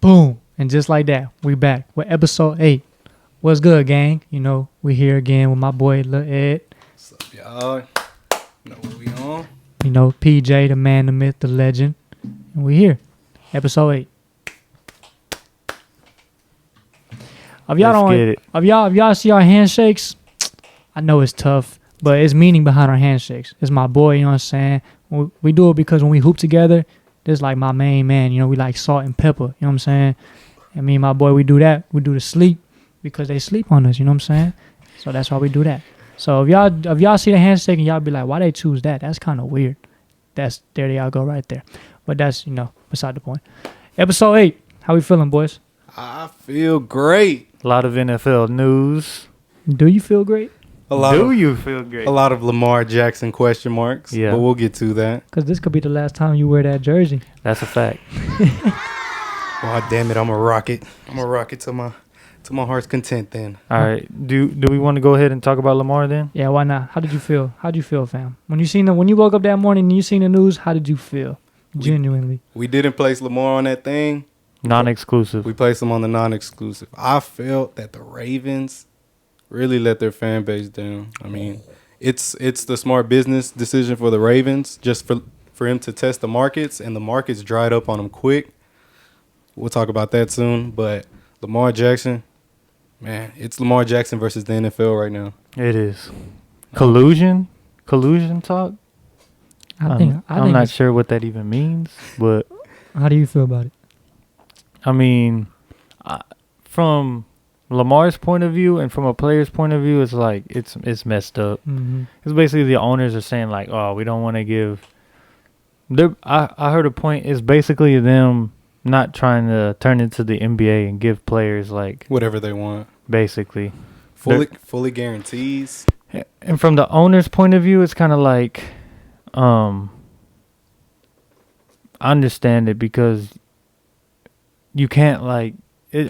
Boom. And just like that, we back with episode 8. What's good, gang? You know, we here again with my boy Lil Ed. What's up, y'all? Know what we on? You know, PJ, the man, the myth, the legend. And we here. Episode 8. If y'all see our handshakes, I know it's tough, but it's meaning behind our handshakes. It's my boy, you know what I'm saying? We do it because when we hoop together, this is like my main man. You know, we like salt and pepper, you know what I'm saying? And me and my boy, we do that. We do the sleep because they sleep on us, you know what I'm saying? So that's why we do that. So if y'all see the handshake and y'all be like, why they choose that? That's kind of weird. There y'all go right there. But that's, you know, beside the point. Episode 8. How we feeling, boys? I feel great. A lot of NFL news. Do you feel great? You feel great? A lot of Lamar Jackson question marks. Yeah. But we'll get to that. Because this could be the last time you wear that jersey. That's a fact. Oh, damn it. I'm a rocket. I'm a rocket to my heart's content then. All right. Do we want to go ahead and talk about Lamar then? Yeah, why not? How did you feel? How'd you feel, fam? When you woke up that morning and you seen the news, how did you feel? Genuinely. We didn't place Lamar on that thing. Non-exclusive. We placed him on the non-exclusive. I felt that the Ravens really let their fan base down. I mean, it's the smart business decision for the Ravens just for him to test the markets, and the markets dried up on him quick. We'll talk about that soon. But Lamar Jackson, man, it's Lamar Jackson versus the NFL right now. It is. Collusion talk? I'm not sure what that even means, but how do you feel about it? I mean, from Lamar's point of view and from a player's point of view, it's like it's messed up. Mm-hmm. It's basically the owners are saying like, oh, we don't want to give. I heard a point is basically them not trying to turn into the NBA and give players like whatever they want, basically fully guarantees. And from the owner's point of view, it's kind of like, I understand it because you can't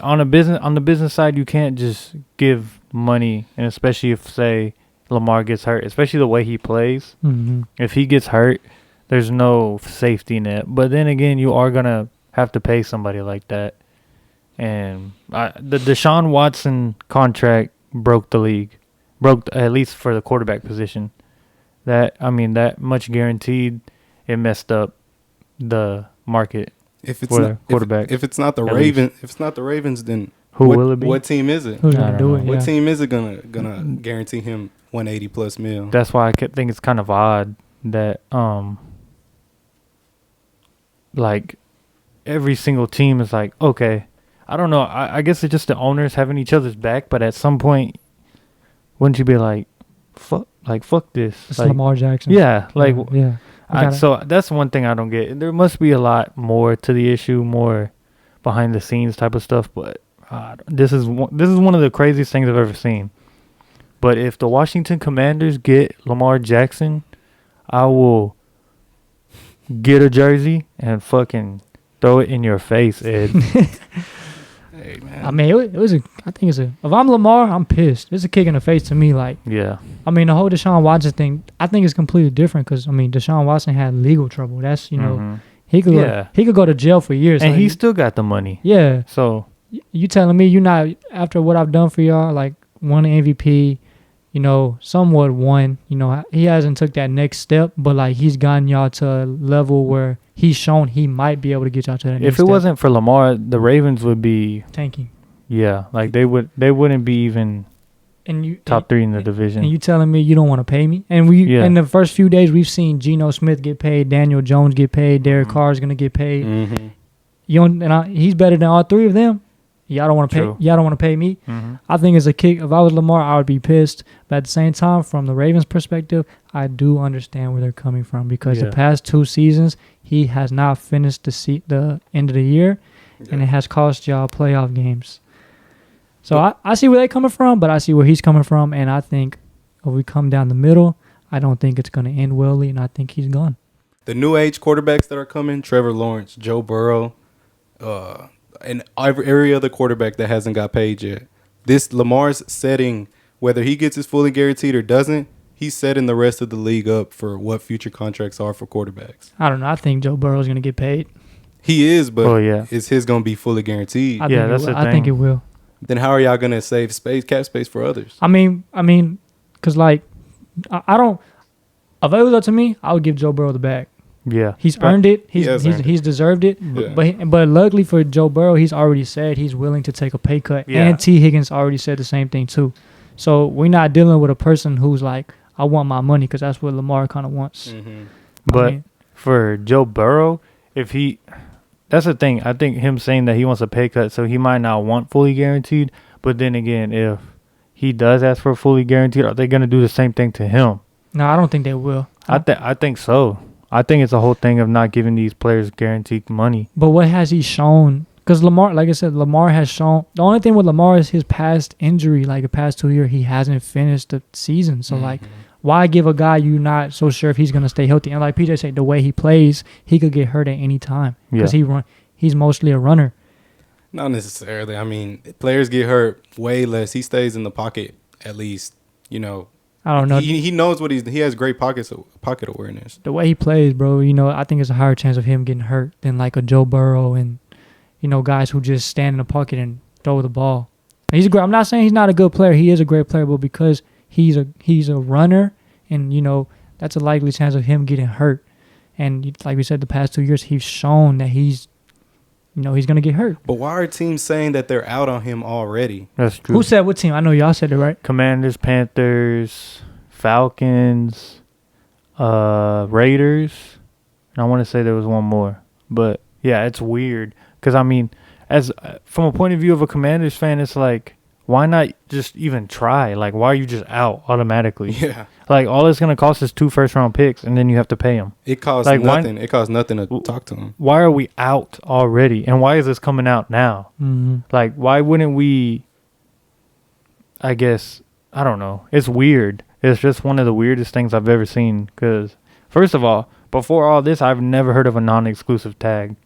on the business side, you can't just give money, and especially if say Lamar gets hurt, especially the way he plays. Mm-hmm. If he gets hurt, there's no safety net. But then again, you are gonna have to pay somebody like that. And the Deshaun Watson contract broke the league, at least for the quarterback position. That much guaranteed, it messed up the market. If it's not quarterback, if it's not the Ravens, then who will it be? What team is it? Who's gonna do it? What team is it gonna guarantee him $180+ million? That's why I think it's kind of odd that like every single team is like, okay, I don't know. I guess it's just the owners having each other's back, but at some point, wouldn't you be like, fuck this? It's like, Lamar Jackson. Yeah, like yeah. So that's one thing I don't get. There must be a lot more to the issue, more behind the scenes type of stuff. But this is one of the craziest things I've ever seen. But if the Washington Commanders get Lamar Jackson, I will get a jersey and fucking throw it in your face, Ed. Hey man. I mean, if I'm Lamar, I'm pissed. It's a kick in the face to me. Like, Yeah. I mean, the whole Deshaun Watson thing, I think is completely different because, I mean, Deshaun Watson had legal trouble. That's, you know, he could go to jail for years. And like, he still got the money. Yeah. So You telling me you not, after what I've done for y'all, like, won an MVP, you know, somewhat won, you know, he hasn't took that next step, but, like, he's gotten y'all to a level where he's shown he might be able to get y'all to that next if it step. wasn't for Lamar, the Ravens would be Tanking. Yeah, like they wouldn't be even top 3 in the division. And you telling me you don't want to pay me? And in the first few days we've seen Geno Smith get paid, Daniel Jones get paid, Derek Carr is gonna get paid. Mm-hmm. He's better than all 3 of them. Y'all don't want to pay. Y'all don't want to pay me. Mm-hmm. I think it's a kick. If I was Lamar, I would be pissed. But at the same time, from the Ravens' perspective, I do understand where they're coming from because the past 2 seasons he has not finished the end of the year, and it has cost y'all playoff games. So I see where they're coming from, but I see where he's coming from, and I think if we come down the middle, I don't think it's going to end wellly, and I think he's gone. The new age quarterbacks that are coming, Trevor Lawrence, Joe Burrow, and every other quarterback that hasn't got paid yet. This Lamar's setting, whether he gets his fully guaranteed or doesn't, he's setting the rest of the league up for what future contracts are for quarterbacks. I don't know. I think Joe Burrow's going to get paid. He is, but yeah. is his going to be fully guaranteed? I think it will. Then how are y'all going to save cap space for others? I mean, because, like, I don't – if it was up to me, I would give Joe Burrow the bag. Yeah. He's earned it. He's deserved it. Yeah. But luckily for Joe Burrow, he's already said he's willing to take a pay cut. Yeah. And T. Higgins already said the same thing, too. So we're not dealing with a person who's like, I want my money, because that's what Lamar kind of wants. Mm-hmm. But for Joe Burrow, that's the thing. I think him saying that he wants a pay cut, so he might not want fully guaranteed. But then again, if he does ask for fully guaranteed, are they going to do the same thing to him? No, I don't think they will. I think so. I think it's a whole thing of not giving these players guaranteed money. But what has he shown? Because Lamar, like I said, Lamar has shown. The only thing with Lamar is his past injury. Like the past 2 years, he hasn't finished the season. So, like, why give a guy you're not so sure if he's going to stay healthy? And like PJ said, the way he plays, he could get hurt at any time. Because he's mostly a runner. Not necessarily. I mean, players get hurt way less. He stays in the pocket at least, you know. I don't know. He knows what he has great pocket awareness. The way he plays, bro, you know, I think it's a higher chance of him getting hurt than like a Joe Burrow and, you know, guys who just stand in the pocket and throw the ball. He's great. I'm not saying he's not a good player. He is a great player, but because he's a runner, and, you know, that's a likely chance of him getting hurt. And like we said, the past 2 years, he's shown that he's going to get hurt. But why are teams saying that they're out on him already? That's true. Who said what team? I know y'all said it, right? Commanders, Panthers, Falcons, Raiders. And I want to say there was one more. But, yeah, it's weird. Because, I mean, from a point of view of a Commanders fan, it's like, why not just even try? Like, why are you just out automatically? Yeah. Like, all it's going to cost is 2 first-round picks, and then you have to pay them. It costs nothing. It costs nothing to talk to him. Why are we out already? And why is this coming out now? Mm-hmm. Like, why wouldn't we, I guess, I don't know. It's weird. It's just one of the weirdest things I've ever seen. Because, first of all, before all this, I've never heard of a non-exclusive tag.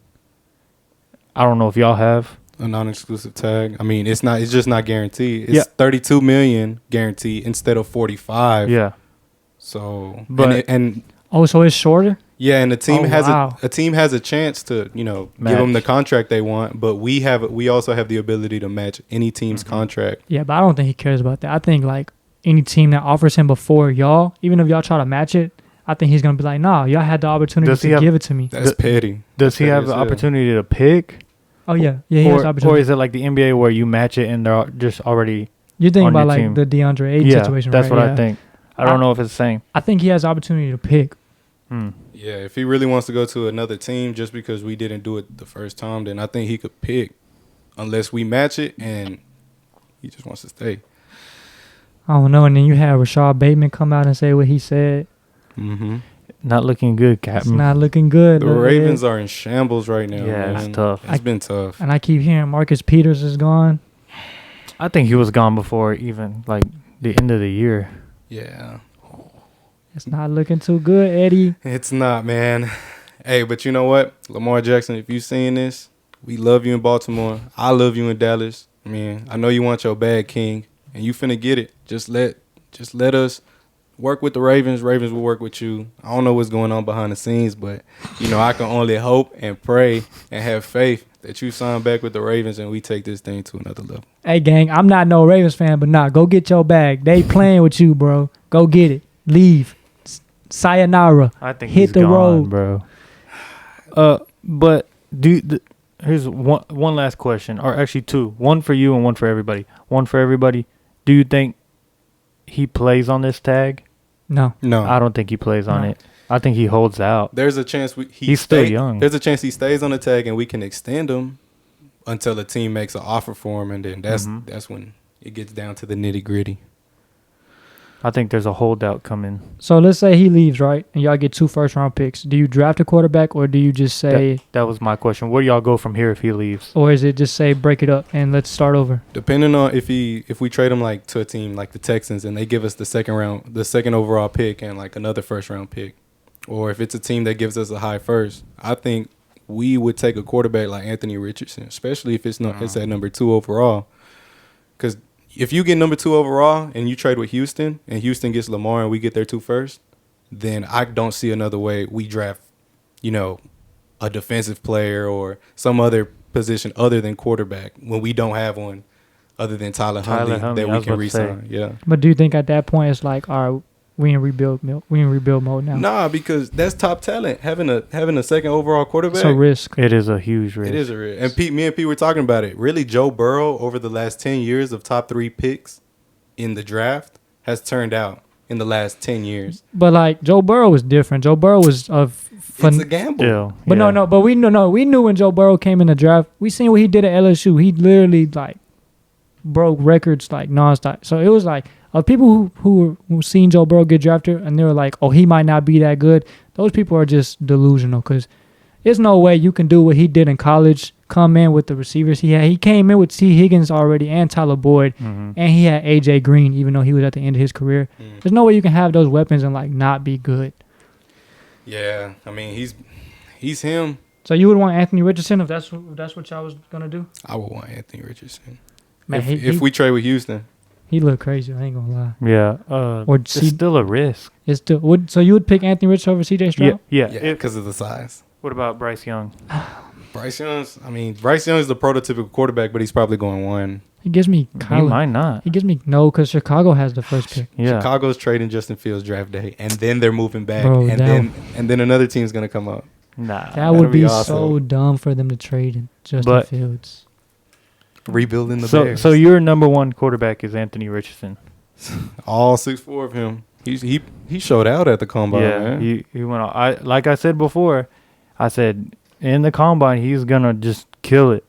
I don't know if y'all have. A non-exclusive tag. I mean, it's just not guaranteed. It's $32 million guaranteed instead of 45. Yeah. So, but so it's shorter. Yeah, and the team has a chance to, you know, give them the contract they want, but we also have the ability to match any team's contract. Yeah, but I don't think he cares about that. I think like any team that offers him before y'all, even if y'all try to match it, I think he's gonna be like, nah, y'all had the opportunity to give it to me. That's petty. Does he have the opportunity to pick? Oh, yeah. Yeah, he has opportunity. Or is it like the NBA where you match it and they're just already You're thinking about, like, team? the DeAndre Ayton situation, that's right? what I think. I don't know if it's the same. I think he has opportunity to pick. Yeah, if he really wants to go to another team just because we didn't do it the first time, then I think he could pick unless we match it and he just wants to stay. I don't know. And then you have Rashad Bateman come out and say what he said. Mm-hmm. Not looking good, Captain. It's not looking good. The Ravens are in shambles right now. Yeah, man. it's tough. It's been tough. And I keep hearing Marcus Peters is gone. I think he was gone before even, like, the end of the year. Yeah. It's not looking too good, Eddie. It's not, man. Hey, but you know what? Lamar Jackson, if you seeing this, we love you in Baltimore. I love you in Dallas. I mean, I know you want your bag, King, and you finna get it. Just let us work with the Ravens. Ravens will work with you. I don't know what's going on behind the scenes, but, you know, I can only hope and pray and have faith that you sign back with the Ravens and we take this thing to another level. Hey, gang, I'm not no Ravens fan, but go get your bag. They playing with you, bro. Go get it. Leave. Sayonara. I think hit he's the gone, road, bro. But here's one last question, or actually two. One for you and one for everybody. One for everybody. Do you think he plays on this tag? No. I don't think he plays on it. I think he holds out. There's a chance he's still young. There's a chance he stays on the tag and we can extend him until the team makes an offer for him, and then that's when it gets down to the nitty-gritty. I think there's a holdout coming. So let's say he leaves, right? And y'all get 2 first-round picks. Do you draft a quarterback, or do you just say... That was my question. Where do y'all go from here if he leaves? Or is it just say break it up and let's start over? Depending on if we trade him like to a team like the Texans and they give us the second overall pick and like another first-round pick, or if it's a team that gives us a high first, I think we would take a quarterback like Anthony Richardson, especially if it's at number 2 overall, because if you get number 2 overall and you trade with Houston and Houston gets Lamar and we get their 2 first, then I don't see another way we draft, a defensive player or some other position other than quarterback when we don't have one other than Tyler Huntley that we can re-sign. Yeah. But do you think at that point it's like, all right, we in rebuild mode now? Nah, because that's top talent. Having a second overall quarterback. It's a risk. It is a huge risk. It is a risk. And me and Pete were talking about it. Really, Joe Burrow over the last 10 years of top 3 picks in the draft has turned out in the last 10 years. But like Joe Burrow was different. Joe Burrow was it's a gamble. Yeah, but no. But we knew when Joe Burrow came in the draft. We seen what he did at LSU. He literally like broke records like nonstop. So it was like people who seen Joe Burrow get drafted and they were like, oh, he might not be that good. Those people are just delusional because there's no way you can do what he did in college. Come in with the receivers he had. He came in with T. Higgins already and Tyler Boyd, and he had A.J. Green, even though he was at the end of his career. There's no way you can have those weapons and like not be good. Yeah, I mean he's him. So you would want Anthony Richardson if that's what y'all was gonna do? I would want Anthony Richardson. Man, if we trade with Houston, he looked crazy. I ain't gonna lie. Yeah, it's still a risk. It's still so you would pick Anthony Richardson over C.J. Stroud? Yeah, because of the size. What about Bryce Young? Bryce Young is the prototypical quarterback, but he's probably going 1. He gives me He might not. He gives me no, because Chicago has the first pick. Yeah, Chicago's trading Justin Fields draft day, and then they're moving back, Bro, and then another team's gonna come up. Nah, that would be awesome. so dumb for them to trade Justin Fields. Rebuilding the Bears. So your number 1 quarterback is Anthony Richardson. All 6'4" of him. He showed out at the combine. Yeah, man. he went on. Like I said before, I said in the combine he's gonna just kill it.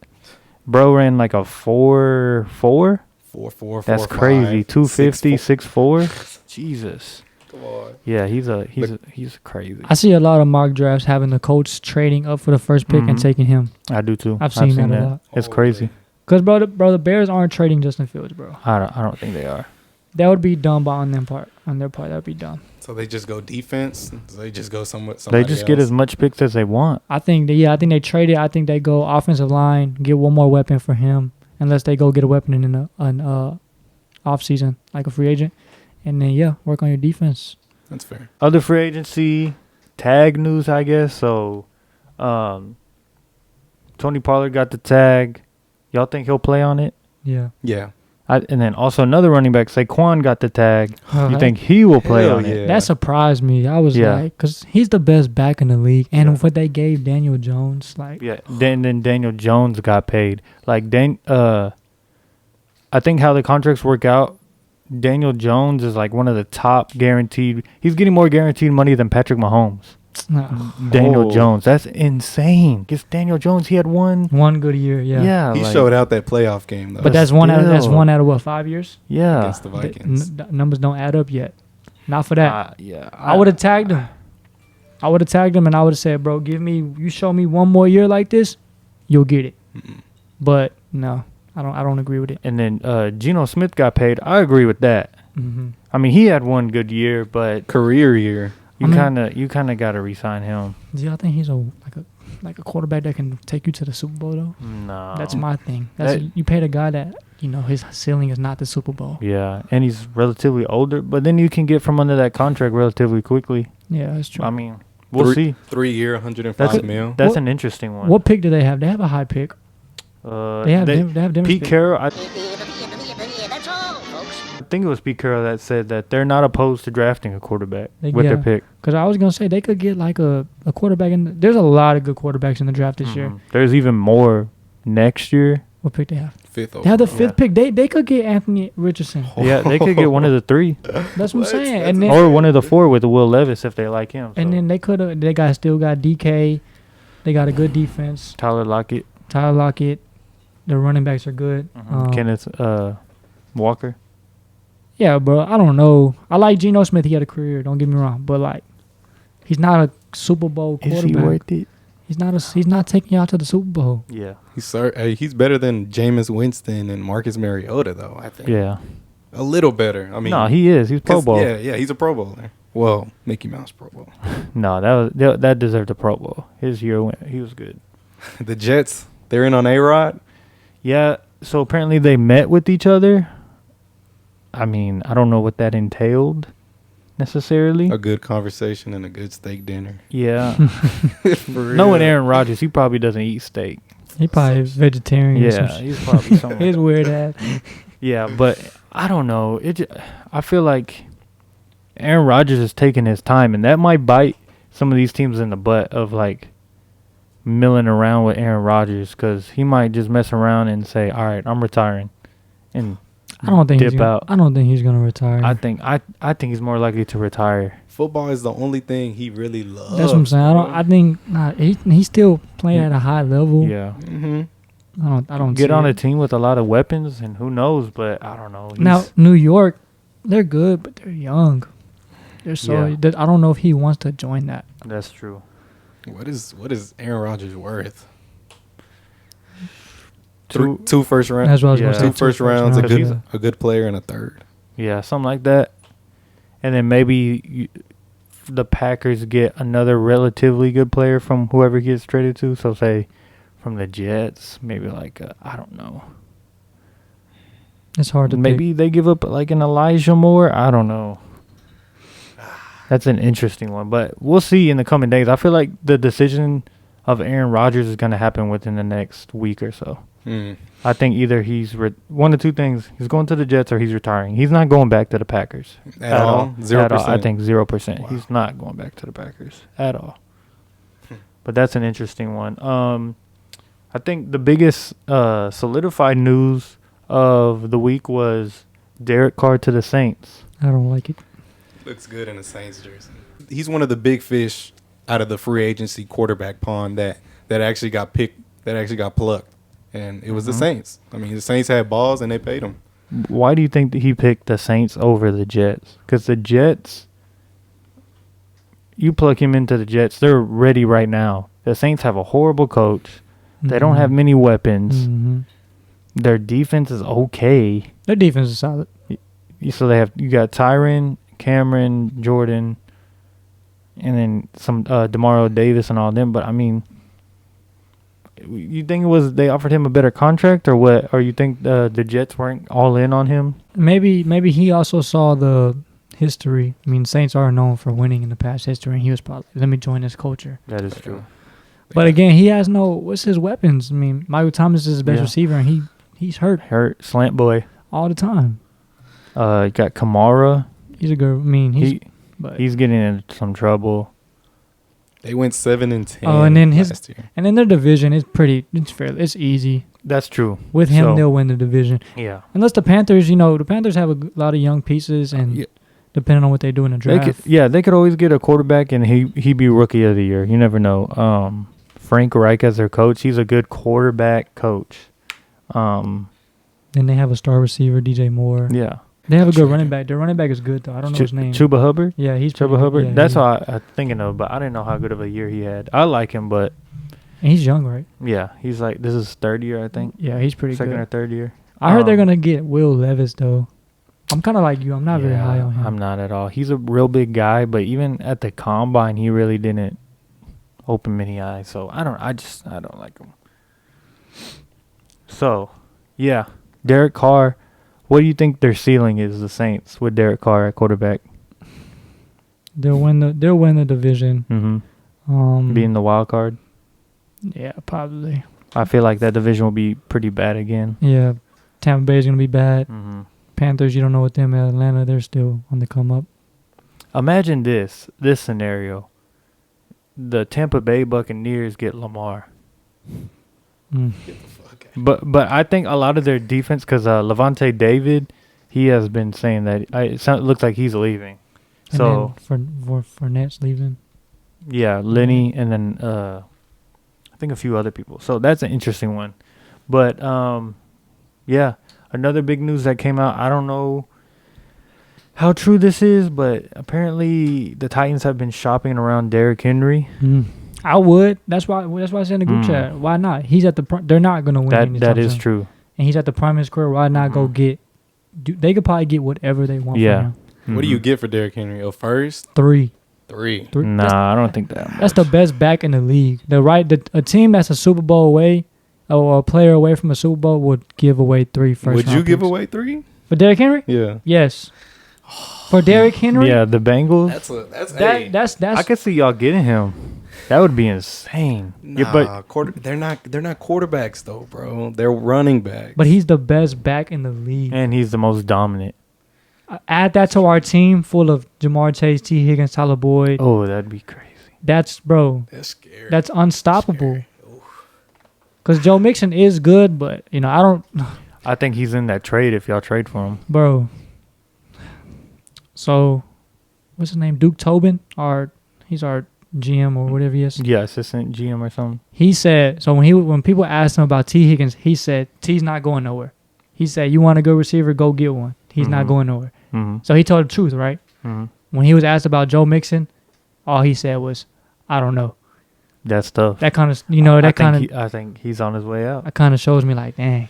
Bro ran like a 4.4. 4.4. That's 4.5, crazy. 250, 6'4". 6'4". Jesus. Come on. Yeah, he's crazy. I see a lot of mock drafts having the Colts trading up for the first pick and taking him. I do too. I've seen that a lot. It's crazy. Because bro, the Bears aren't trading Justin Fields, bro. I don't think they are. That would be dumb on their part. That would be dumb. So they just go defense. So they just go somewhere. They just get as much picks as they want. I think they trade it. I think they go offensive line, get one more weapon for him, unless they go get a weapon in an off season, like a free agent, and then work on your defense. That's fair. Other free agency tag news, I guess. So, Tony Pollard got the tag. Y'all think he'll play on it? Yeah. Yeah. And then also another running back, Saquon, got the tag. You think he will play on it? That surprised me. I was like, because he's the best back in the league. And what they gave Daniel Jones, like. Yeah, then Daniel Jones got paid. Like, I think how the contracts work out, Daniel Jones is like one of the top guaranteed. He's getting more guaranteed money than Patrick Mahomes. Daniel Jones, that's insane. Because Daniel Jones, he had one good year. Yeah. He showed out that playoff game though. But that's one out of what, 5 years? Yeah. Against the Vikings. Numbers don't add up yet. Not for that. Yeah. I would have tagged him. And I would have said, bro, you show me one more year like this, you'll get it. But no, I don't agree with it. And then Geno Smith got paid. I agree with that. I mean, he had one good year, but career year. You kind of got to re-sign him. Do y'all think he's like a quarterback that can take you to the Super Bowl though? No. That's my thing. You paid a guy that his ceiling is not the Super Bowl. Yeah, and he's relatively older, but then you can get from under that contract relatively quickly. Yeah, that's true. I mean, we'll see. 3 year, $105 million. That's an interesting one. What pick do they have? They have a high pick. They have Pete Carroll. I think it was Pete Carroll that said that they're not opposed to drafting a quarterback with their pick. Because I was going to say they could get like a quarterback. There's a lot of good quarterbacks in the draft this year. There's even more next year. What pick they have? 5th overall. They have the 5th pick. They could get Anthony Richardson. Yeah, they could get one of the 3. That's what I'm saying. And then, or one of the 4 with Will Levis if they like him. And then they still got D.K. They got a good defense. Tyler Lockett. The running backs are good. Kenneth Walker. Yeah, bro. I don't know. I like Geno Smith. He had a career. Don't get me wrong, but like, he's not a Super Bowl quarterback. Is he worth it? He's not taking y'all to the Super Bowl. Yeah. He's better than Jameis Winston and Marcus Mariota though. I think. Yeah. A little better. I mean. No, he is. He's Pro Bowl. Yeah. He's a Pro Bowler. Well, Mickey Mouse Pro Bowl. No, that deserved a Pro Bowl. His year he was good. The Jets. They're in on A-Rod. Yeah. So apparently they met with each other. I mean, I don't know what that entailed necessarily. A good conversation and a good steak dinner. Yeah. For real. Knowing Aaron Rodgers, he probably doesn't eat steak. He probably vegetarian. Or some Yeah, shit. he's probably something. He's weird ass. Yeah, but I don't know. I feel like Aaron Rodgers is taking his time, and that might bite some of these teams in the butt of like milling around with Aaron Rodgers, because he might just mess around and say, "All right, I'm retiring," and I don't think dip out. I don't think he's gonna retire. I think he's more likely to retire. Football is the only thing he really loves. That's what I'm saying. I think he's still playing at a high level. Yeah. Mm-hmm. I don't Get see on it. a team with a lot of weapons, and who knows? But I don't know. Now New York, they're good, but they're young. They're so. Yeah. I don't know if he wants to join that. That's true. What is Aaron Rodgers worth? Two- Two first round. That's what I was Yeah. gonna say. Two first rounds, a rounds, good yeah. a good player, and a third. Yeah, something like that. And then maybe the Packers get another relatively good player from whoever he gets traded to. So say from the Jets, maybe like I don't know. It's hard to Maybe they give up like an Elijah Moore. I don't know. That's an interesting one, but we'll see in the coming days. I feel like the decision of Aaron Rodgers is going to happen within the next week or so. I think either he's one of two things: he's going to the Jets or he's retiring. He's not going back to the Packers At all? 0%? I think 0%. Wow. He's not going back to the Packers at all. But that's an interesting one. I think the biggest solidified news of the week was Derek Carr to the Saints. I don't like it. Looks good in a Saints jersey. He's one of the big fish out of the free agency quarterback pond that actually got picked, that actually got plucked. And it was the Saints. I mean, the Saints had balls and they paid him. Why do you think that he picked the Saints over the Jets? Because the Jets, you plug him into the Jets, they're ready right now. The Saints have a horrible coach. They don't have many weapons. Mm-hmm. Their defense is okay. Their defense is solid. So you got Tyron, Cameron, Jordan, and then some DeMario Davis and all them. But I mean, you think it was they offered him a better contract or what? Or you think the Jets weren't all in on him? Maybe he also saw the history. I mean, Saints are known for winning in the past history, and he was probably, let me join this culture. That is true. But again, he has what's his weapons? I mean, Michael Thomas is his best Yeah. receiver, and he's hurt Slant boy. all the time. You got Kamara. He's a good. I mean, He's getting into some trouble. They went 7-10. Oh, and then last year. and then their division is it's easy. That's true. With him, So- they'll win the division. Yeah. Unless the Panthers, the Panthers have a lot of young pieces, and Yeah. depending on what they do in the draft. They could always get a quarterback, and he be rookie of the year. You never know. Frank Reich as their coach, he's a good quarterback coach. Then they have a star receiver, DJ Moore. Yeah. They have a good running back. Their running back is good, though. I don't know his name. Chuba Hubbard. Yeah, he's Chuba pretty good. Hubbard. Yeah, That's what I'm thinking of, but I didn't know how good of a year he had. I like him, but And he's young, right? yeah, he's like this is his third year, I think. Yeah, he's pretty Second or good. third year. I heard they're gonna get Will Levis though. I'm kind of like you. I'm not very high on him. I'm not at all. He's a real big guy, but even at the combine, he really didn't open many eyes. So I don't like him. So, yeah, Derek Carr. What do you think their ceiling is, the Saints, with Derek Carr at quarterback? They'll win the division. Mm-hmm. Being the wild card. Yeah, probably. I feel like that division will be pretty bad again. Yeah, Tampa Bay's gonna be bad. Mm-hmm. Panthers, you don't know what them. Atlanta, they're still on the come up. Imagine this scenario. The Tampa Bay Buccaneers get Lamar. Mm. But I think a lot of their defense, because Levante David, he has been saying that it looks like he's leaving. And So then Fournette's leaving. yeah, Lenny, and then I think a few other people. So that's an interesting one. But yeah, another big news that came out. I don't know how true this is, but apparently the Titans have been shopping around Derrick Henry. I would. That's why I said in the group chat. Why not? He's at the. They're not gonna win. That is true. And he's at the prime of his career. Why not go get? They could probably get whatever they want. Yeah. For him. What do you get for Derrick Henry? A first? Three. Nah, I don't think that. That's the best back in the league. A team that's a Super Bowl away, or a player away from a Super Bowl would give away 3 first. Would you give away 3? For Derrick Henry? Yeah. Yes. For Derrick Henry? Yeah, the Bengals. That's I could see y'all getting him. That would be insane. Nah, but they're not quarterbacks though, bro. They're running backs. But he's the best back in the league. and he's the most dominant. Add that to our team full of Jamar Chase, T. Higgins, Tyler Boyd. Oh, that'd be crazy. That's scary. That's unstoppable. Because Joe Mixon is good, but, I don't... I think he's in that trade if y'all trade for him. Bro. So, what's his name? Duke Tobin? He's our GM or whatever he is. Yeah, assistant GM or something. He said, so when people asked him about T. Higgins, he said, T's not going nowhere. He said, you want a good receiver, go get one. He's not going nowhere. Mm-hmm. So he told the truth, right? Mm-hmm. When he was asked about Joe Mixon, all he said was, I don't know. That's tough. That kind of, I think he's on his way out. that kind of shows me like, dang.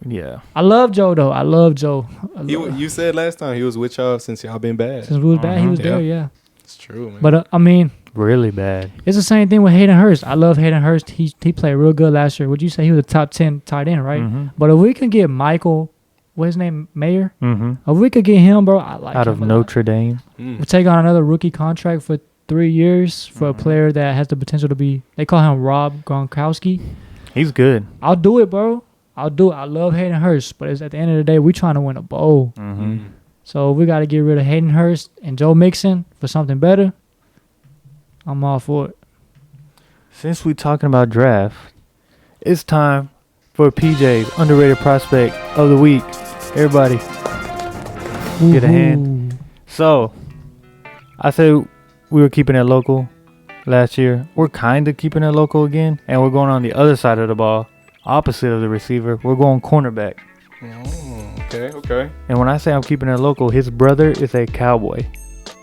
Yeah. I love Joe, though. I love Joe. You said last time he was with y'all since y'all been bad. Since we was bad, he was there, yeah. It's true, man. But, Really bad. it's the same thing with Hayden Hurst. I love Hayden Hurst. He played real good last year. Would you say he was a top 10 tight end, right? Mm-hmm. But if we can get Michael, what's his name, Mayer? Mm-hmm. If we could get him, bro, I like Out him of a lot. Notre Dame. We'll take on another rookie contract for 3 years for a player that has the potential to be, they call him Rob Gronkowski. He's good. I'll do it, bro. I'll do it. I love Hayden Hurst, but it's at the end of the day, we're trying to win a bowl. Mm-hmm. So we got to get rid of Hayden Hurst and Joe Mixon for something better. I'm all for it. Since we talking about draft, it's time for PJ's underrated prospect of the week. Everybody, get a hand. So, I said we were keeping it local last year. We're kind of keeping it local again, and we're going on the other side of the ball, opposite of the receiver. We're going cornerback. Okay. And when I say I'm keeping it local, his brother is a Cowboy,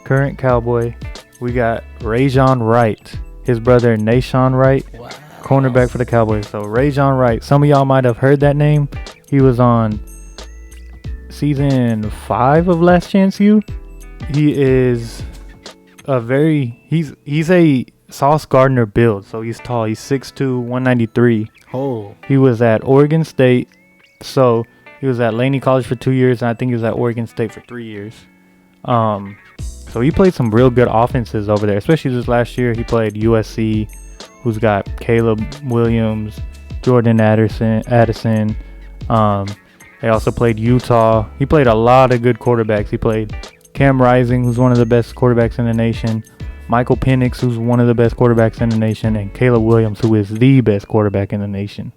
current Cowboy. We got Rajzohn Wright, his brother Nashawn Wright, cornerback for the Cowboys. So Rajzohn Wright, some of y'all might have heard that name. He was on season 5 of Last Chance U. He is he's a Sauce Gardner build, so he's tall. He's 6'2", 193. Oh. He was at Oregon State, so he was at Laney College for 2 years, and I think he was at Oregon State for 3 years. So he played some real good offenses over there, especially this last year. He played USC, who's got Caleb Williams, Jordan Addison. They also played Utah. He played a lot of good quarterbacks. He played Cam Rising, who's one of the best quarterbacks in the nation, Michael Penix, who's one of the best quarterbacks in the nation, and Caleb Williams, who is the best quarterback in the nation.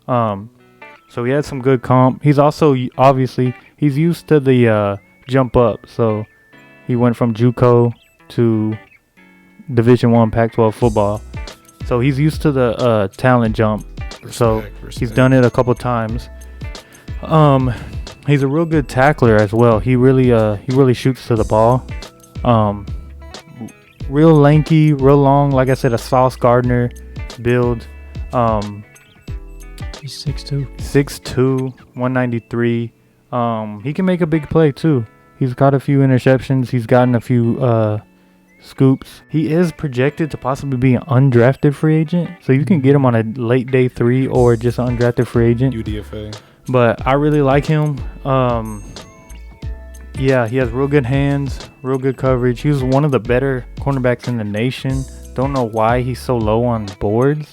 So he had some good comp. He's also, obviously, he's used to the jump up. So he went from JUCO to Division I Pac-12 football. So he's used to the talent jump. He's done it a couple times. He's a real good tackler as well. He really shoots to the ball. Real lanky, real long. Like I said, a Sauce Gardner build. He's 6'2". 6'2", 193. He can make a big play too. He's got a few interceptions. He's gotten a few scoops. He is projected to possibly be an undrafted free agent. So you can get him on a late day 3 or just an undrafted free agent. UDFA. But I really like him. Yeah, he has real good hands, real good coverage. He was one of the better cornerbacks in the nation. Don't know why he's so low on boards.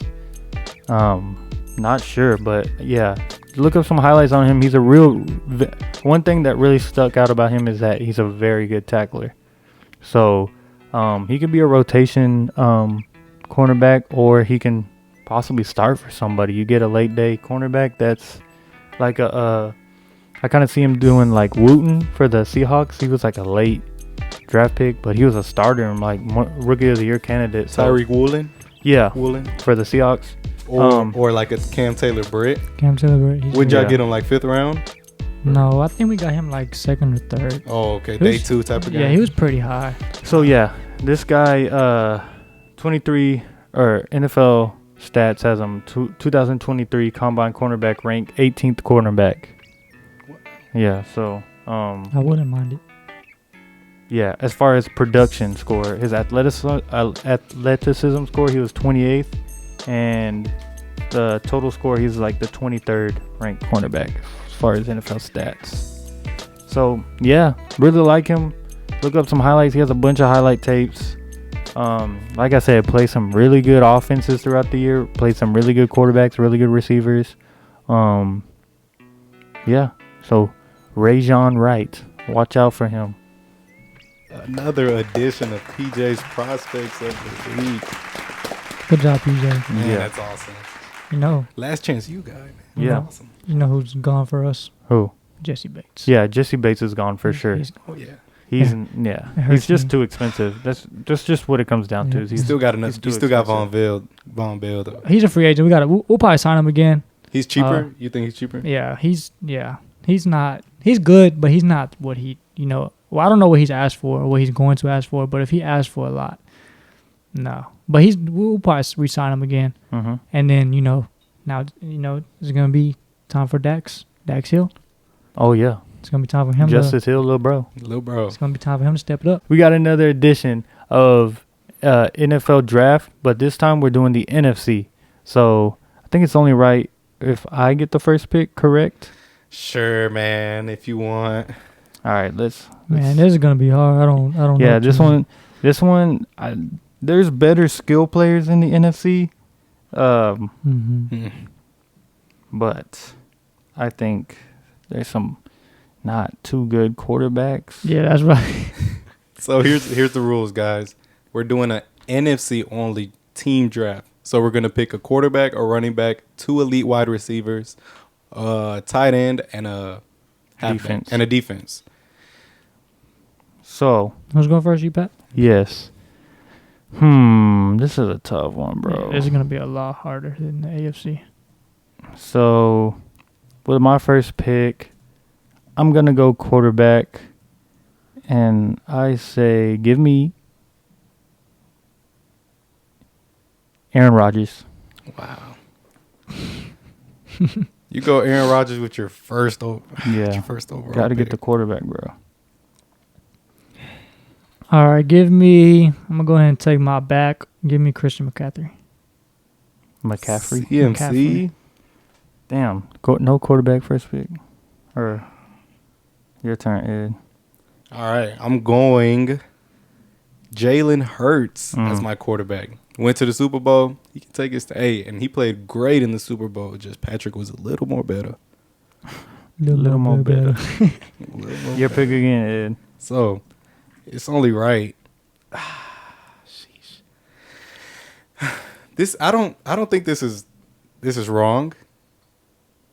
Not sure, but yeah. Look up some highlights on him. He's a one thing that really stuck out about him is that he's a very good tackler. So he could be a rotation cornerback, or he can possibly start for somebody. You get a late day cornerback that's like I kind of see him doing like Wooten for the Seahawks. He was like a late draft pick, but he was a starter and like rookie of the year candidate. So, Tyreek Woolen? Yeah, Woolen. for the Seahawks. Or like a Cam Taylor-Britt. Would y'all get him like 5th round? No, I think we got him like 2nd or 3rd. Oh, okay. Day 2 type of guy. Yeah, he was pretty high. So yeah, this guy, 23 or NFL stats has him 2023 combine cornerback rank 18th cornerback. What? Yeah, so I wouldn't mind it. Yeah, as far as production score, his athleticism score, he was 28th, and the total score, he's like the 23rd ranked cornerback as far as NFL stats. So yeah, really like him. Look up some highlights. He has a bunch of highlight tapes. Like I said, play some really good offenses throughout the year. Play some really good quarterbacks, really good receivers. Yeah. So Rajzohn Wright, watch out for him. Another edition of PJ's prospects of the week. Good job, PJ. Man, Yeah. that's awesome. You know, Last chance you got, man. Yeah. Awesome. you know who's gone for us? Who? Jesse Bates. Yeah, Jesse Bates is gone for sure. Oh yeah. He's It he's hurts just me. too expensive. That's just what it comes down to. Yeah. Is He's still got enough. he's too He's still got expensive. Von Bell though. He's a free agent. We'll probably sign him again. He's cheaper. You think he's cheaper? Yeah, he's not. He's good, but he's not what he. Well, I don't know what he's asked for or what he's going to ask for. But if he asks for a lot, no. But we'll probably re-sign him again. Mm-hmm. And then now it's gonna be time for Dax Hill. Oh yeah, It's gonna be time for him. Justice Hill, little bro. Little bro. It's gonna be time for him to step it up. We got another edition of NFL Draft, but this time we're doing the NFC. So I think it's only right if I get the first pick, correct? Sure, man. If you want. All right, let's. Man, this is gonna be hard. I don't know. Yeah, what this to- one. There's better skill players in the NFC, Mhm. but I think there's some not too good quarterbacks. Yeah, that's right. So here's the rules, guys. We're doing an NFC only team draft. So we're gonna pick a quarterback, a running back, 2 elite wide receivers, a tight end, and a halfback, Defense. and a defense. So Who's going first? You, Pat? yes. This is a tough one, bro. Yeah, this is gonna be a lot harder than the AFC. So, with my first pick, I'm going to go quarterback. And I say, give me Aaron Rodgers. Wow. You go Aaron Rodgers with your first overall. Yeah. Your first overall. Got to get pick. the quarterback, bro. All right, I'm gonna go ahead and take my back. Give me Christian McCaffrey. McCaffrey. CMC. McCaffrey. Damn. No quarterback first pick. Or your turn, Ed. All right, I'm going Jalen Hurts as my quarterback. Went to the Super Bowl. He can take us to 8, and he played great in the Super Bowl. Just Patrick was a little more better. Little more better. A little more Your better. pick again, Ed. So it's only right. Sheesh. I don't think this is wrong.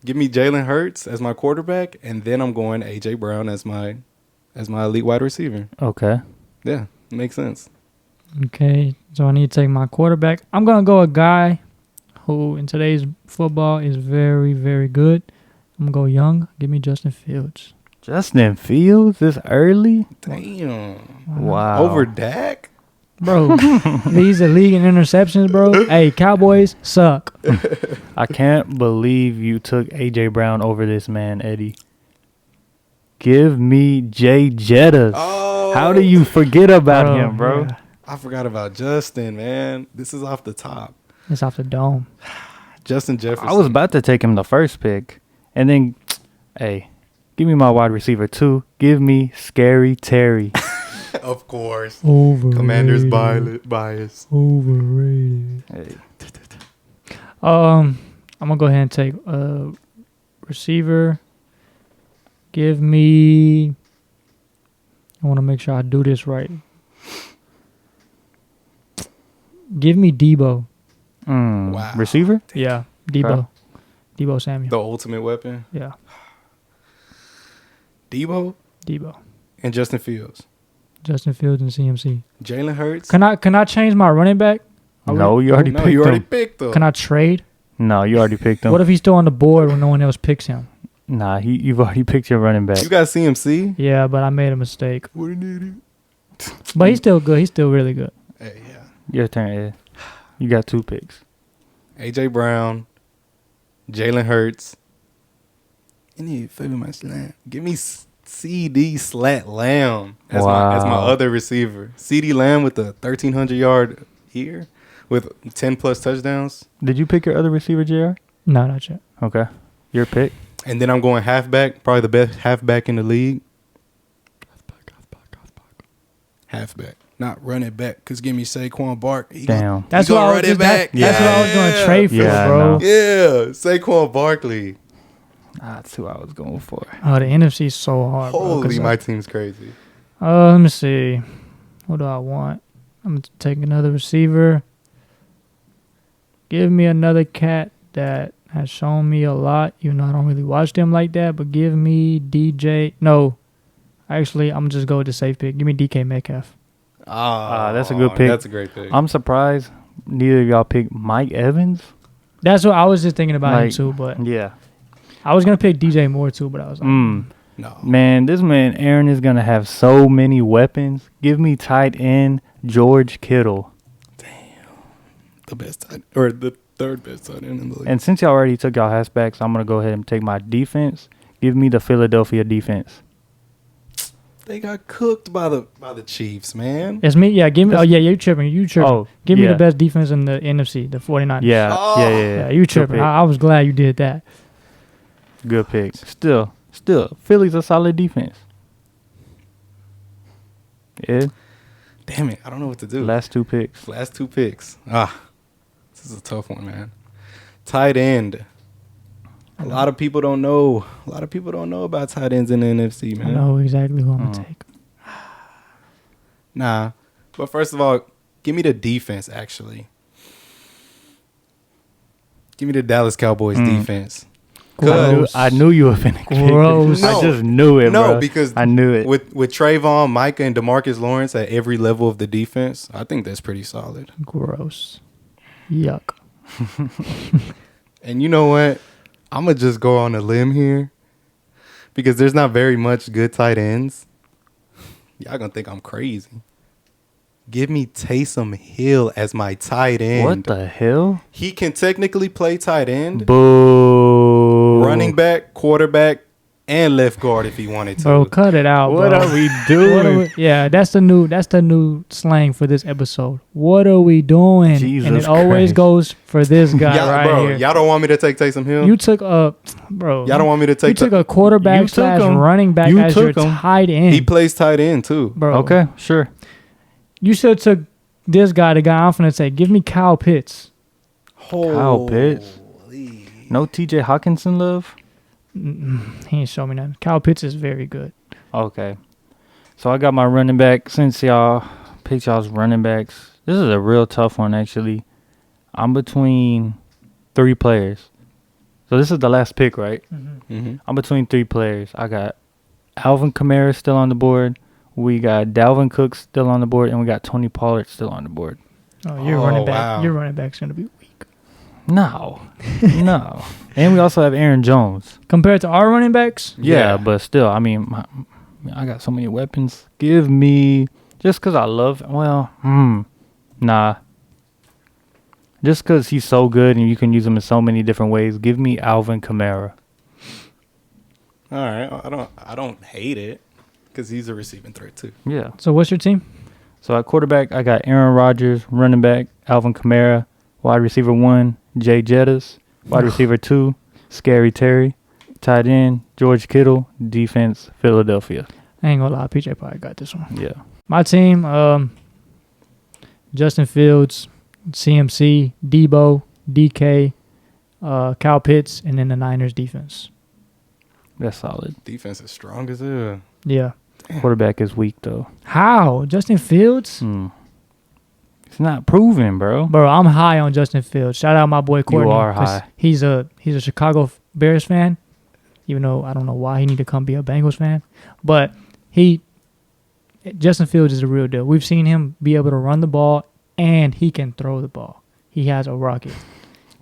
Give me Jalen Hurts as my quarterback, and then I'm going AJ Brown as my elite wide receiver. Okay. Yeah, makes sense. Okay, so I need to take my quarterback. I'm gonna go a guy who in today's football is very, very good. I'm gonna go young. Give me Justin Fields. Justin Fields this early? Damn. Wow. Over Dak? Bro, leads the league in interceptions, bro. Hey, Cowboys suck. I can't believe you took AJ Brown over this man, Eddie. Give me Jay Jettas. Oh. How do you forget about him, bro? Yeah. I forgot about Justin, man. This is off the top. It's off the dome. Justin Jefferson. I was about to take him the first pick. And then, hey, give me my wide receiver too. Give me Scary Terry. Of course. Overrated. Commander's bias. Overrated. Hey. I'm gonna go ahead and take a receiver. Give me. I want to make sure I do this right. Give me Debo. Wow. Receiver? Yeah, Debo. Okay. Debo Samuel. The ultimate weapon. Yeah, Debo Debo. and Justin Fields. Justin Fields and CMC. Jalen Hurts. Can I change my running back? No, you already picked you already him. picked them. Can I trade? No, you already picked him. What if he's still on the board when no one else picks him? Nah, you've already picked your running back. You got CMC? Yeah, but I made a mistake. What an idiot. But he's still good. He's still really good. Hey, yeah. Your turn, Ed. You got 2 picks. AJ Brown, Jalen Hurts. Any favor my slant. Give me CD Slat Lamb as my Wow. other receiver. CD Lamb with the 1,300-yard year with 10-plus touchdowns. Did you pick your other receiver, JR? No, not yet. Okay. Your pick? And then I'm going halfback, probably the best halfback in the league. halfback, not running back. Because give me Saquon Barkley. Damn. That's what I was just, that's what I was going to trade for, bro. no. Yeah, Saquon Barkley. That's who I was going for. Oh, the NFC is so hard, bro. Holy, my team's crazy. Let me see. What do I want? I'm going to take another receiver. Give me another cat that has shown me a lot. You know, I don't really watch them like that, but give me DJ. No. Actually, I'm just go with the safe pick. Give me DK Metcalf. That's a good pick. That's a great pick. I'm surprised neither of y'all picked Mike Evans. That's what I was just thinking about him too, but yeah. I was going to pick DJ Moore too, but I was like, No. Man, this man Aaron is going to have so many weapons. Give me tight end George Kittle. The best tight, or the third best tight end in the league. And since y'all already took y'all halfbacks, I'm going to go ahead and take my defense. Give me the Philadelphia defense. They got cooked by the Chiefs, man. it's me. Yeah, give me. Oh, yeah, you tripping. You tripping. Oh, give me yeah. the best defense in the NFC, the 49ers. Yeah, Yeah, you tripping. pick. I was glad you did that. Good pick. Still, Philly's a solid defense. Yeah. Damn it, I don't know what to do. Last two picks. This is a tough one, man. Tight end. A lot of people don't know. A lot of people don't know about tight ends in the NFC, man. I know exactly who I'm going to take. Nah. But first of all, give me the defense, actually. Give me the Dallas Cowboys defense. I knew you were finna pick Gross. it. I just knew it, bro. No, because I knew it. With Trayvon, Micah, and DeMarcus Lawrence at every level of the defense, I think that's pretty solid. Gross. Yuck. And you know what? I'm going to just go on a limb here because there's not very much good tight ends. Y'all going to think I'm crazy. Give me Taysom Hill as my tight end. What the hell? He can technically play tight end, Boo. running back, quarterback, and left guard if he wanted to. Bro, cut it out, What bro. are we What doing? are we- yeah, that's the new slang for this episode. What are we doing? Jesus and it always Christ. goes for this guy here. Y'all don't want me to take Taysom Hill? You took bro. Y'all don't want me to You take took a quarterback / running back as your tight end. He plays tight end too. Bro. Okay, sure. You should have took this guy, the guy I'm finna say. Give me Kyle Pitts. Kyle Pitts. No TJ Hawkinson love? He ain't show me nothing. Kyle Pitts is very good. Okay. So I got my running back. Since y'all picked y'all's running backs, this is a real tough one, actually. I'm between 3 players. So this is the last pick, right? Mm-hmm. I'm between 3 players. I got Alvin Kamara still on the board. We got Dalvin Cook still on the board. And we got Tony Pollard still on the board. Oh, your Oh, running back. wow. Your running back's gonna be weak No. No. And we also have Aaron Jones. compared to our running backs. Yeah, but still, I mean, I got so many weapons. Give me, just because I love, nah. Just because he's so good and you can use him in so many different ways, give me Alvin Kamara. All right. I don't hate it because he's a receiving threat too. Yeah. So what's your team? So at quarterback, I got Aaron Rodgers, running back, Alvin Kamara, wide receiver 1, Jay Jettis, wide receiver 2, Scary Terry, tight end, George Kittle, defense, Philadelphia. I ain't gonna lie, PJ probably got this one. Yeah. My team, Justin Fields, CMC, Debo, DK, Kyle Pitts, and then the Niners defense. That's solid. Defense is strong as hell. Yeah. Quarterback is weak, though. How? Justin Fields? It's not proven, bro. Bro, I'm high on Justin Fields. Shout out my boy Courtney. You are 'cause high. He's a Chicago Bears fan, even though I don't know why he need to come be a Bengals fan. But Justin Fields is the real deal. We've seen him be able to run the ball, and he can throw the ball. He has a rocket.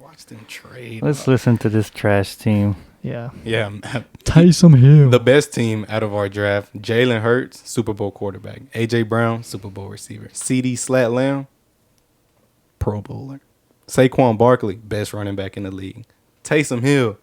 Watch them trade. Let's listen to this trash team. Yeah. Yeah. Taysom Hill. The best team out of our draft, Jalen Hurts, Super Bowl quarterback. A.J. Brown, Super Bowl receiver. C.D. Slat Lamb, Pro Bowler. Saquon Barkley, best running back in the league. Taysom Hill,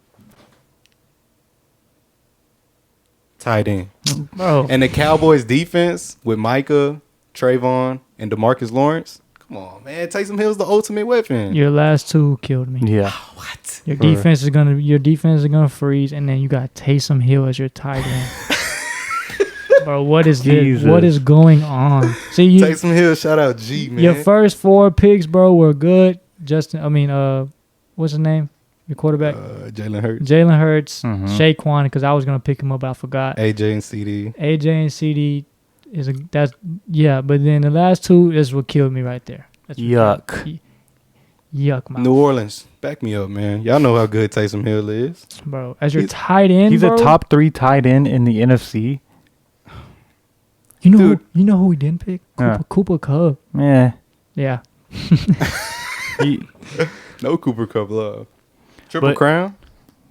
tight end. Bro. And the Cowboys defense with Micah, Trayvon, and DeMarcus Lawrence. Come on, man. Taysom Hill's the ultimate weapon. Your last two killed me. Yeah. What? Your defense is gonna freeze, and then you got Taysom Hill as your tight end. Bro, what is this? What is going on? See, you Taysom Hill, shout out G, man. your first 4 picks, bro, were good. What's his name? Your quarterback? Jalen Hurts. Jalen Hurts, Mhm. Saquon, because I was gonna pick him up, but I forgot. AJ and CD. AJ and CD but then the last 2 is what killed me right there. That's what Yuck. killed me. Yuck, man. New Orleans, back me up, man. Y'all know how good Taysom Hill is. Bro, as your tight end, He's bro, a top 3 tight end in the NFC. You know, Dude. who we didn't pick? Cooper Kupp. Yeah. Yeah. No Cooper Kupp love. Triple But- crown?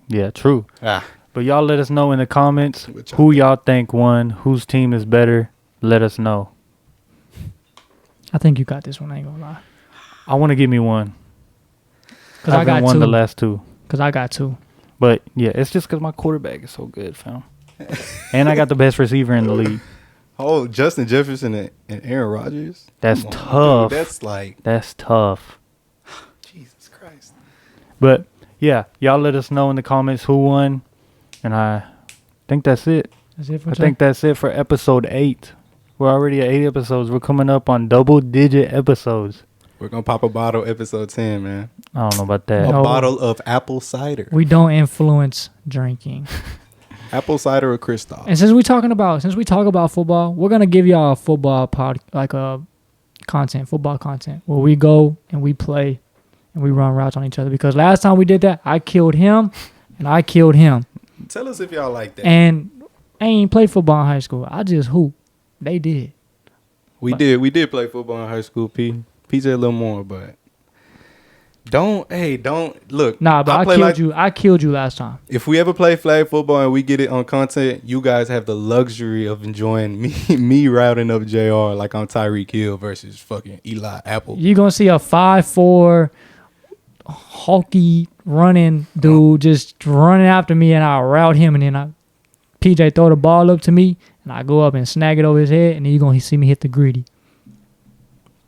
Yeah, true. Ah. But y'all let us know in the comments What y'all who y'all think won, whose team is better. Let us know. I think you got this one. I ain't gonna lie. I want to give me one. Cause I got won 2. the last 2. Cause I got 2. But yeah, it's just because my quarterback is so good, fam. And I got the best receiver in the league. Oh, Justin Jefferson and Aaron Rodgers? That's Come on, tough. dude. That's like, That's tough. Jesus Christ. But yeah, y'all let us know in the comments who won. And I think that's it. That's it for I think that's it for episode 8. We're already at 8 episodes. We're coming up on double-digit episodes. We're going to pop a bottle episode 10, man. I don't know about A that. No. bottle of apple cider. we don't influence drinking. Apple cider or Cristal. And since we talk about football, we're gonna give y'all a football football content where we go and we play and we run routes on each other. Because last time we did that, I killed him and I killed him. Tell us if y'all like that. And I ain't play football in high school. I just hoop. They did. We did play football in high school, P. PJ a little more, but don't look. Nah, but play I killed you last time. If we ever play flag football and we get it on content, you guys have the luxury of enjoying me routing up JR like I'm Tyreek Hill versus fucking Eli Apple. You're gonna see a 5'4" hulky running dude just running after me, and I route him, and then PJ throw the ball up to me, and I go up and snag it over his head, and then you're gonna see me hit the greedy.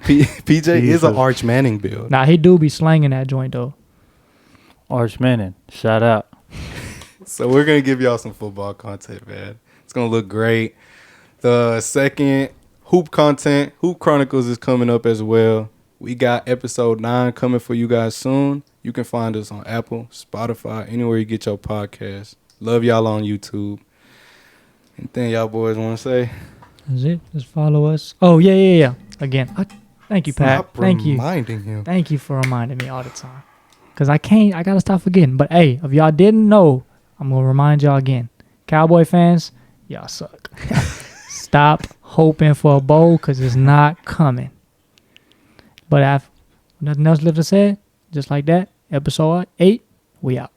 PJ is Jesus. an Arch Manning build. Nah, he do be slanging that joint though. Arch Manning, shout out. So we're going to give y'all some football content, man. It's going to look great. The second Hoop content, Hoop Chronicles, is coming up as well. We got episode 9 coming for you guys soon. You can find us on Apple, Spotify, anywhere you get your podcast. Love y'all on YouTube. Anything y'all boys want to say? That's it. Just follow us. Oh yeah. Again, thank you, Pat. Stop Thank you. reminding him. Thank you for reminding me all the time. Cause I gotta stop forgetting. But hey, if y'all didn't know, I'm gonna remind y'all again. Cowboy fans, y'all suck. Stop hoping for a bowl, cause it's not coming. But I've nothing else left to say. Just like that, episode 8, we out.